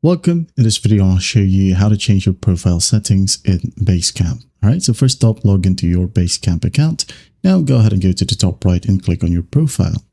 Welcome. In this video, I'll show you how to change your profile settings in Basecamp. All right, so first up, log into your Basecamp account. Now go ahead and go to the top right and click on your profile.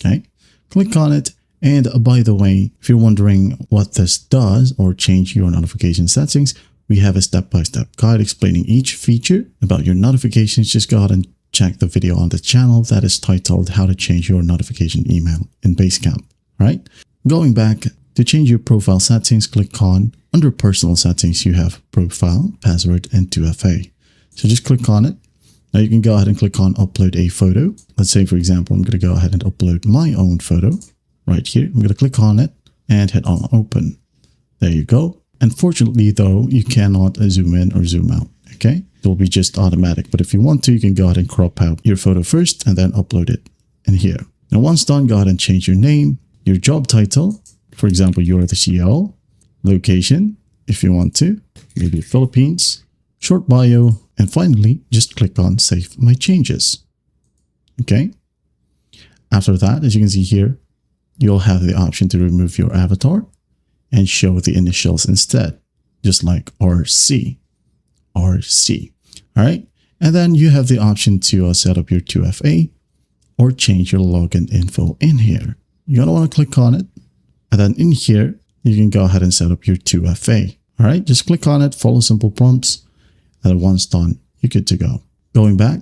Okay, click on it. And by the way, if you're wondering what this does or change your notification settings, we have a step-by-step guide explaining each feature about your notifications. Just go ahead and check the video on the channel that is titled How to Change Your Notification Email in Basecamp. All right, going back, to change your profile settings, click on, under personal settings, you have profile, password, and 2FA. So just click on it. Now you can go ahead and click on upload a photo. Let's say, for example, I'm going to go ahead and upload my own photo right here. I'm going to click on it and hit on open. There you go. Unfortunately, though, you cannot zoom in or zoom out. Okay, it will be just automatic. But if you want to, you can go ahead and crop out your photo first and then upload it in here. Now, once done, go ahead and change your name, your job title. For example, you're the CEO, location, if you want to, maybe Philippines, short bio, and finally, just click on Save My Changes. Okay. After that, as you can see here, you'll have the option to remove your avatar and show the initials instead, just like RC. RC. All right. And then you have the option to set up your 2FA or change your login info in here. You're going to want to click on it. And then in here, you can go ahead and set up your 2FA. All right, just click on it, follow simple prompts, and once done, you're good to go. Going back,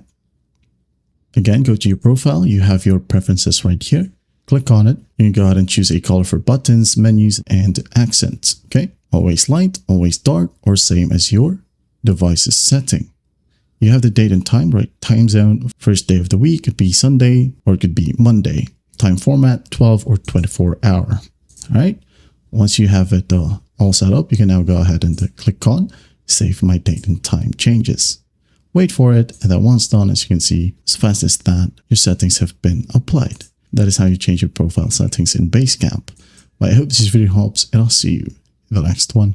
again, go to your profile. You have your preferences right here. Click on it. You can go ahead and choose a color for buttons, menus, and accents. Okay, always light, always dark, or same as your device's setting. You have the date and time, right? Time zone, first day of the week, could be Sunday, or it could be Monday. Time format, 12 or 24 hour. All right, once you have it all set up, you can now go ahead and click on Save My Date and Time Changes. Wait for it, and then once done, as you can see, as fast as that, your settings have been applied. That is how you change your profile settings in Basecamp. But I hope this video helps, and I'll see you in the next one.